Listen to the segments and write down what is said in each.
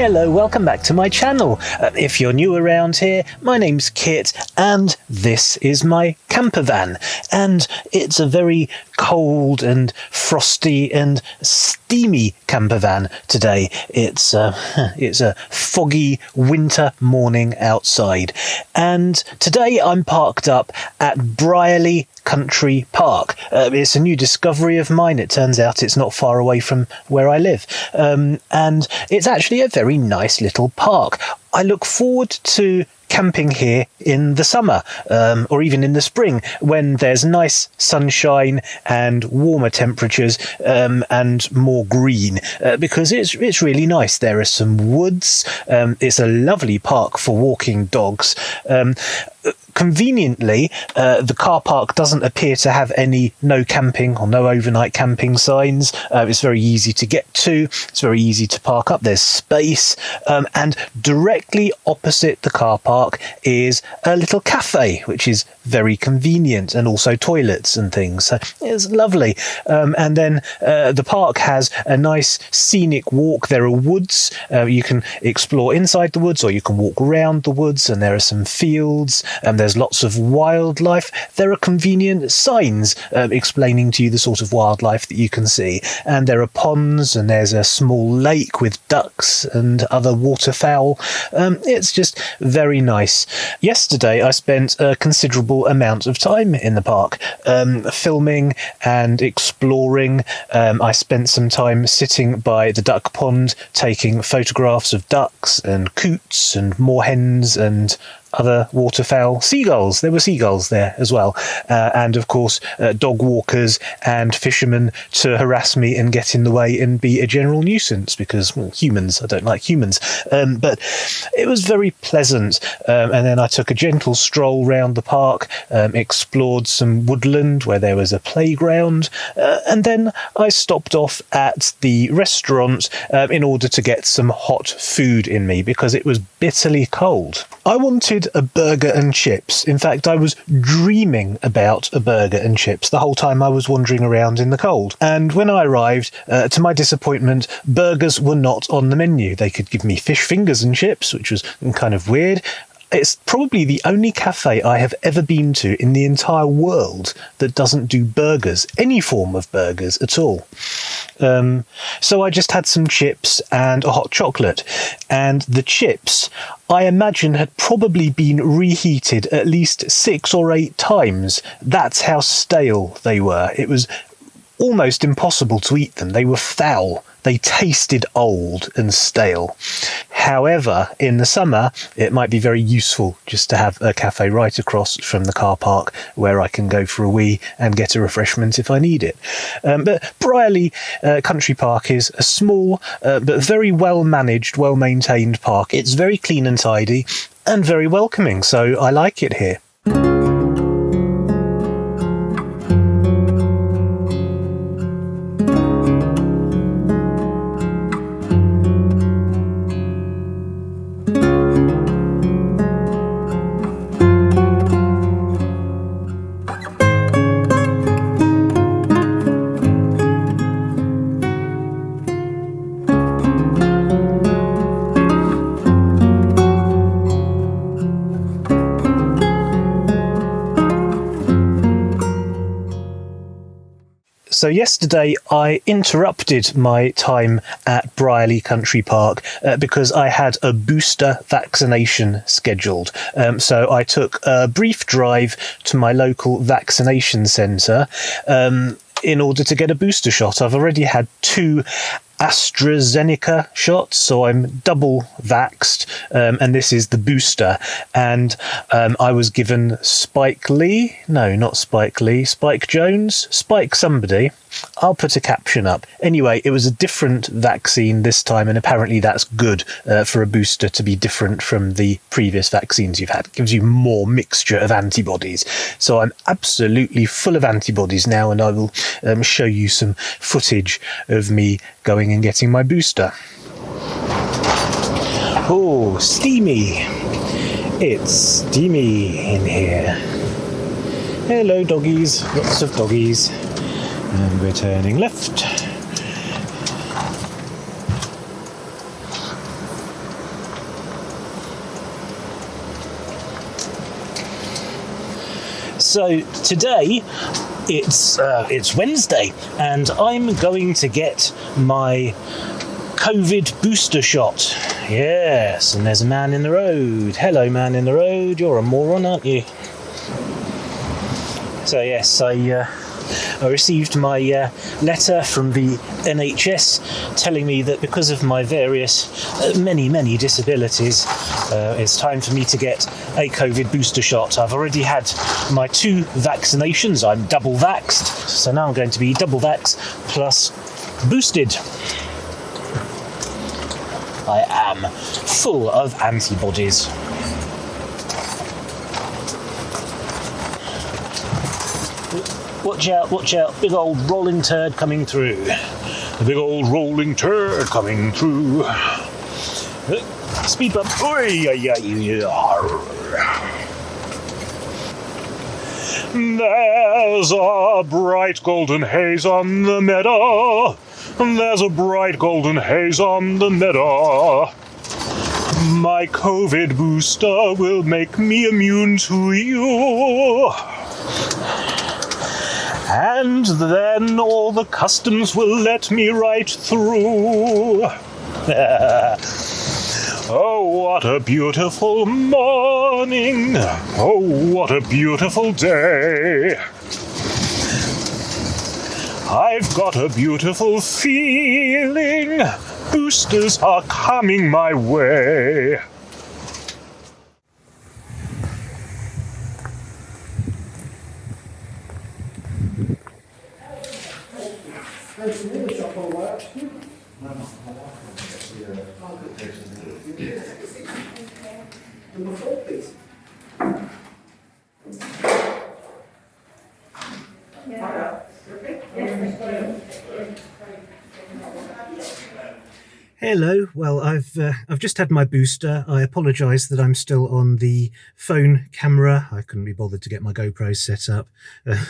Hello, welcome back to my channel. If you're new around here, my name's Kit and this is my campervan. And it's a very cold and frosty and steamy campervan today. It's a foggy winter morning outside. And today I'm parked up at BRIERLEY Country Park. It's a new discovery of mine. It turns out it's not far away from where I live. And it's actually a very nice little park. I look forward to camping here in the summer, or even in the spring, when there's nice sunshine and warmer temperatures, and more green, because it's really nice. There are some woods. It's a lovely park for walking dogs. Conveniently, the car park doesn't appear to have any no camping or no overnight camping signs. It's very easy to get to. It's very easy to park up. There's space. And directly opposite the car park is a little cafe, which is very convenient, and also toilets and things. So it's lovely. And then the park has a nice scenic walk. There are woods. You can explore inside the woods, or you can walk around the woods, and there are some fields. There's lots of wildlife. There are convenient signs explaining to you the sort of wildlife that you can see. And there are ponds, and there's a small lake with ducks and other waterfowl. It's just very nice. Yesterday, I spent a considerable amount of time in the park, filming and exploring. I spent some time sitting by the duck pond, taking photographs of ducks and coots and moorhens and other waterfowl. Seagulls. There were seagulls there as well. And of course, dog walkers and fishermen to harass me and get in the way and be a general nuisance because, well, humans. I don't like humans. But it was very pleasant. And then I took a gentle stroll round the park, explored some woodland where there was a playground. And then I stopped off at the restaurant in order to get some hot food in me because it was bitterly cold. I wanted a burger and chips. In fact, I was dreaming about a burger and chips the whole time I was wandering around in the cold. And when I arrived, to my disappointment, burgers were not on the menu. They could give me fish fingers and chips, which was kind of weird. It's probably the only cafe I have ever been to in the entire world that doesn't do burgers, any form of burgers at all. So I just had some chips and a hot chocolate. And the chips, I imagine, had probably been reheated at least 6 or 8 times. That's how stale they were. It was almost impossible to eat them. They were foul. They tasted old and stale. However, in the summer, it might be very useful just to have a cafe right across from the car park where I can go for a wee and get a refreshment if I need it. But BRIERLEY Country Park is a small but very well managed, well maintained park. It's very clean and tidy and very welcoming, so I like it here. So yesterday I interrupted my time at BRIERLEY Country Park because I had a booster vaccination scheduled. So I took a brief drive to my local vaccination centre in order to get a booster shot. I've already had 2 AstraZeneca shots, so I'm double vaxxed, and this is the booster. And I was given Spike Jones, Spike somebody. I'll put a caption up. Anyway, it was a different vaccine this time, and apparently that's good for a booster to be different from the previous vaccines you've had. It gives you more mixture of antibodies. So I'm absolutely full of antibodies now, and I will show you some footage of me going and getting my booster. Oh, steamy. It's steamy in here. Hello, doggies. Lots of doggies. And we're turning left. So today it's Wednesday, and I'm going to get my COVID booster shot. Yes, and there's a man in the road. Hello, man in the road. You're a moron, aren't you? So yes, I received my letter from the NHS telling me that because of my various many disabilities, it's time for me to get a COVID booster shot. I've already had my 2 vaccinations. I'm double vaxxed, so now I'm going to be double vaxxed plus boosted. I am full of antibodies. Watch out, big old rolling turd coming through. A big old rolling turd coming through. Speed bump. There's a bright golden haze on the meadow. There's a bright golden haze on the meadow. My COVID booster will make me immune to you. And then all the customs will let me right through. Oh, what a beautiful morning. Oh, what a beautiful day. I've got a beautiful feeling. Boosters are coming my way. Hello. Well, I've just had my booster. I apologise that I'm still on the phone camera. I couldn't be bothered to get my GoPros set up.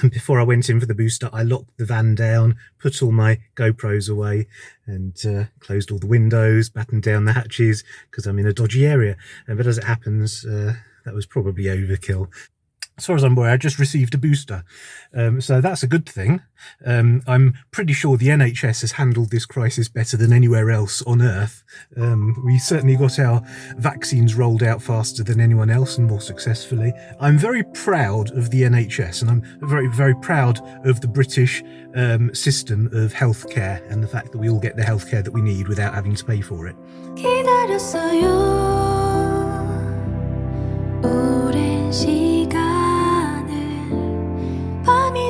Before I went in for the booster, I locked the van down, put all my GoPros away, and closed all the windows, battened down the hatches because I'm in a dodgy area. But as it happens, that was probably overkill. As far as I'm aware, I just received a booster, so that's a good thing. I'm pretty sure the NHS has handled this crisis better than anywhere else on Earth. We certainly got our vaccines rolled out faster than anyone else and more successfully. I'm very proud of the NHS, and I'm very proud of the British system of healthcare and the fact that we all get the healthcare that we need without having to pay for it.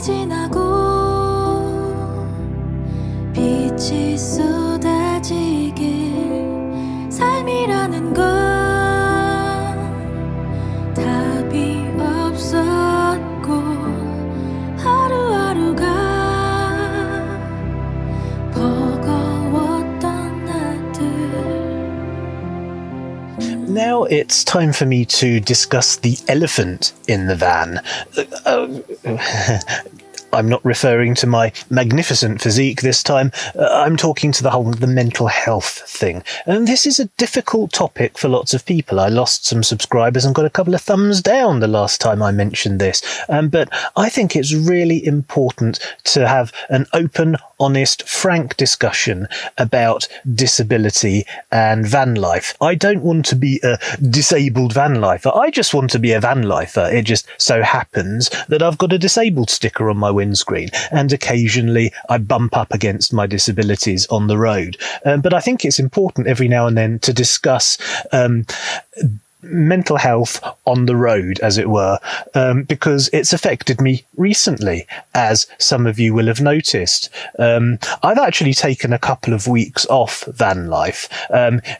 지나고 빛이 쏟아지길 삶이라는 건 답이 없었고 하루하루가 버거웠던 날들. Now it's time for me to discuss the elephant in the van. I'm not referring to my magnificent physique this time. I'm talking to the mental health thing. And this is a difficult topic for lots of people. I lost some subscribers and got a couple of thumbs down the last time I mentioned this. But I think it's really important to have an open, honest, frank discussion about disability and van life. I don't want to be a disabled van lifer. I just want to be a van lifer. It just so happens that I've got a disabled sticker on my windscreen, and occasionally I bump up against my disabilities on the road. But I think it's important every now and then to discuss mental health on the road, as it were, because it's affected me recently, as some of you will have noticed. I've actually taken a couple of weeks off van life.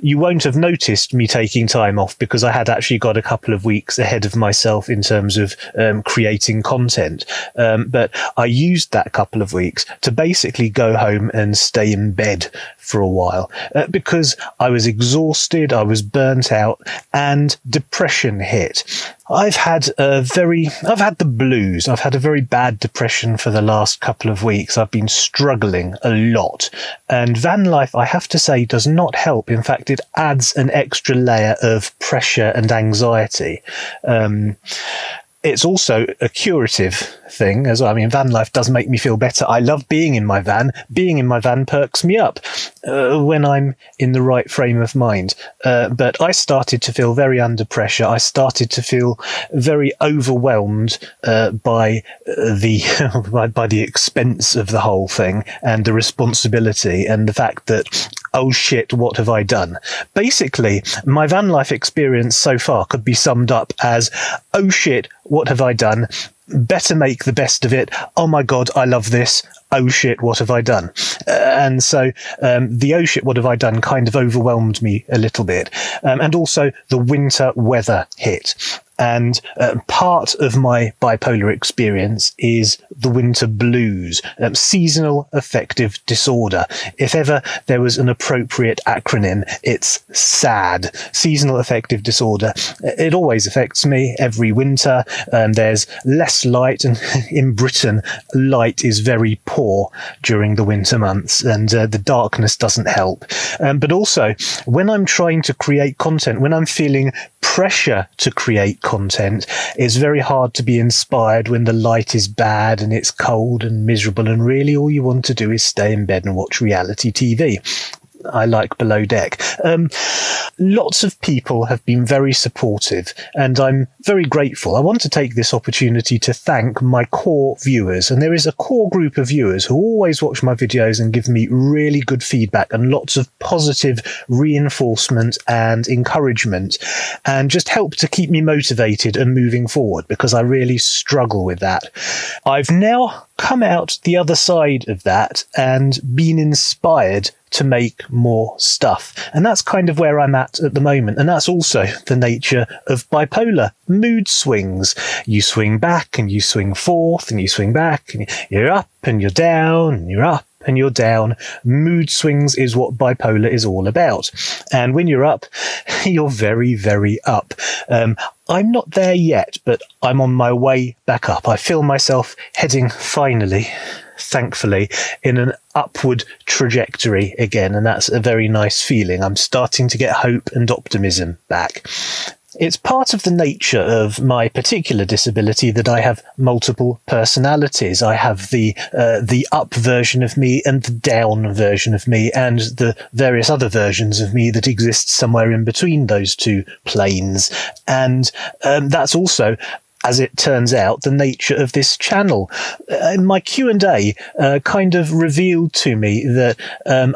You won't have noticed me taking time off because I had actually got a couple of weeks ahead of myself in terms of creating content. But I used that couple of weeks to basically go home and stay in bed for a while because I was exhausted, I was burnt out, and depression hit. I've had the blues. I've had a very bad depression for the last couple of weeks. I've been struggling a lot. And van life, I have to say, does not help. In fact, it adds an extra layer of pressure and anxiety. it's also a curative thing as well. I mean, van life does make me feel better. I love being in my van. Being in my van perks me up when I'm in the right frame of mind. But I started to feel very under pressure. I started to feel very overwhelmed by the expense of the whole thing and the responsibility and the fact that, oh shit, what have I done? Basically, my van life experience so far could be summed up as, oh shit, what have I done? Better make the best of it. Oh my God, I love this. Oh shit, what have I done? And so the oh shit, what have I done kind of overwhelmed me a little bit. And also the winter weather hit. And part of my bipolar experience is the winter blues, seasonal affective disorder. If ever there was an appropriate acronym, it's SAD, seasonal affective disorder. It always affects me every winter. There's less light, and in Britain, light is very poor during the winter months, and the darkness doesn't help. But also, when I'm trying to create content, when I'm feeling pressure to create content, it's very hard to be inspired when the light is bad and it's cold and miserable, and really all you want to do is stay in bed and watch reality TV. I like Below Deck. Lots of people have been very supportive, and I'm very grateful. I want to take this opportunity to thank my core viewers, and there is a core group of viewers who always watch my videos and give me really good feedback and lots of positive reinforcement and encouragement, and just help to keep me motivated and moving forward, because I really struggle with that. I've now come out the other side of that and been inspired to make more stuff. And that's kind of where I'm at the moment. And that's also the nature of bipolar mood swings. You swing back and you swing forth and you swing back and you're up and you're down and you're up and you're down. Mood swings is what bipolar is all about. And when you're up, you're very, very up. I'm not there yet, but I'm on my way back up. I feel myself heading finally, thankfully, in an upward trajectory again, and that's a very nice feeling. I'm starting to get hope and optimism back. It's part of the nature of my particular disability that I have multiple personalities. I have the up version of me and the down version of me, and the various other versions of me that exist somewhere in between those two planes. And that's also, as it turns out, the nature of this channel. My Q&A kind of revealed to me that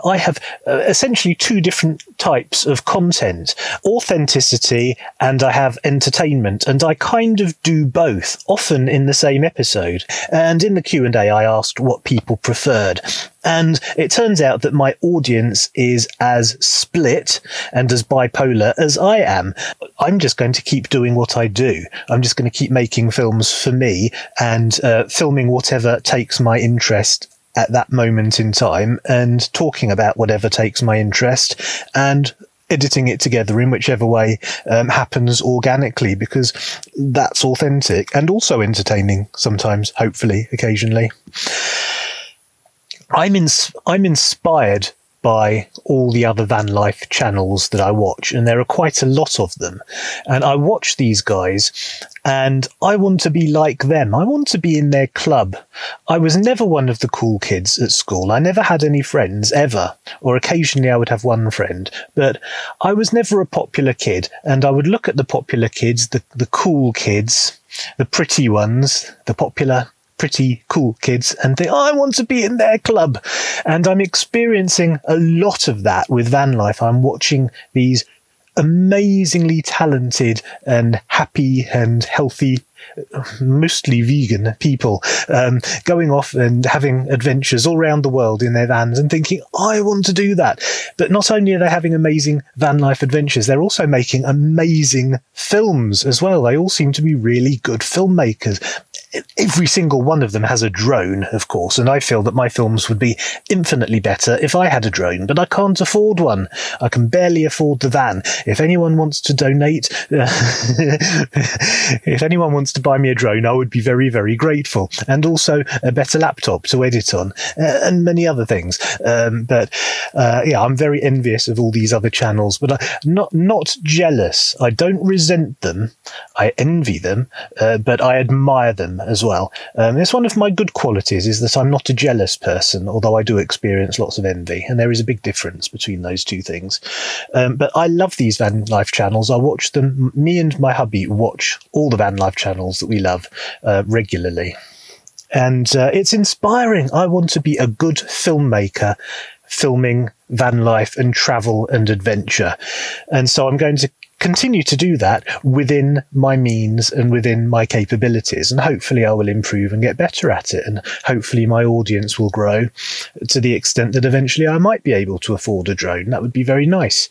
I have essentially two different types of content, authenticity and I have entertainment, and I kind of do both, often in the same episode. And in the Q&A, I asked what people preferred. And it turns out that my audience is as split and as bipolar as I am. I'm just going to keep doing what I do. I'm just going to keep making films for me and filming whatever takes my interest at that moment in time, and talking about whatever takes my interest, and editing it together in whichever way happens organically, because that's authentic and also entertaining sometimes, hopefully, occasionally. I'm inspired by all the other van life channels that I watch, and there are quite a lot of them. And I watch these guys and I want to be like them. I want to be in their club. I was never one of the cool kids at school. I never had any friends, ever. Or occasionally I would have one friend. But I was never a popular kid. And I would look at the popular kids, the cool kids, the pretty ones, the popular pretty cool kids, and think, I want to be in their club. And I'm experiencing a lot of that with van life. I'm watching these amazingly talented and happy and healthy, mostly vegan people going off and having adventures all around the world in their vans, and thinking, I want to do that. But not only are they having amazing van life adventures, they're also making amazing films as well. They all seem to be really good filmmakers. every single one of them has a drone, of course, and I feel that my films would be infinitely better if I had a drone, but I can't afford one. I can barely afford the van. If anyone wants to donate, if anyone wants to buy me a drone, I would be very, very grateful. And also a better laptop to edit on, and many other things. Yeah, I'm very envious of all these other channels, but I'm not jealous. I don't resent them. I envy them, but I admire them as well. It's one of my good qualities is that I'm not a jealous person, although I do experience lots of envy, and there is a big difference between those two things. But I love these van life channels. I watch them. Me and my hubby watch all the van life channels that we love regularly. And it's inspiring. I want to be a good filmmaker, filming van life and travel and adventure. And so I'm going to continue to do that within my means and within my capabilities. And hopefully I will improve and get better at it. And hopefully my audience will grow to the extent that eventually I might be able to afford a drone. That would be very nice.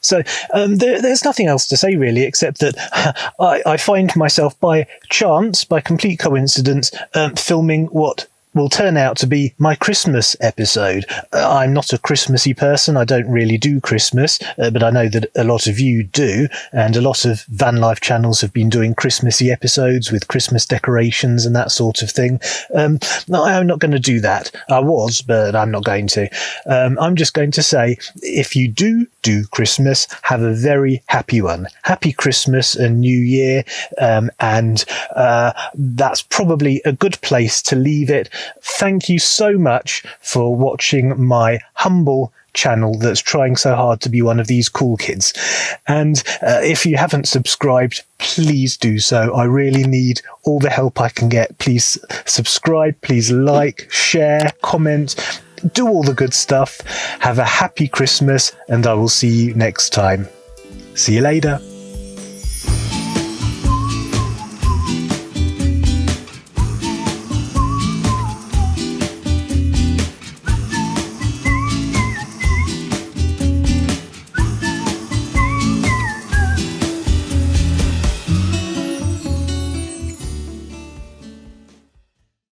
So there's nothing else to say really, except that I find myself by chance, by complete coincidence, filming what will turn out to be my Christmas episode. I'm not a Christmassy person. I don't really do Christmas, but I know that a lot of you do, and a lot of van life channels have been doing Christmassy episodes with Christmas decorations and that sort of thing. No, I'm not going to do that. I was, but I'm not going to. I'm just going to say, if you do Christmas, have a very happy one. Happy Christmas and New Year, and that's probably a good place to leave it. Thank you so much for watching my humble channel that's trying so hard to be one of these cool kids. And if you haven't subscribed, please do so. I really need all the help I can get. Please subscribe, please like, share, comment, do all the good stuff. Have a happy Christmas, and I will see you next time. See you later.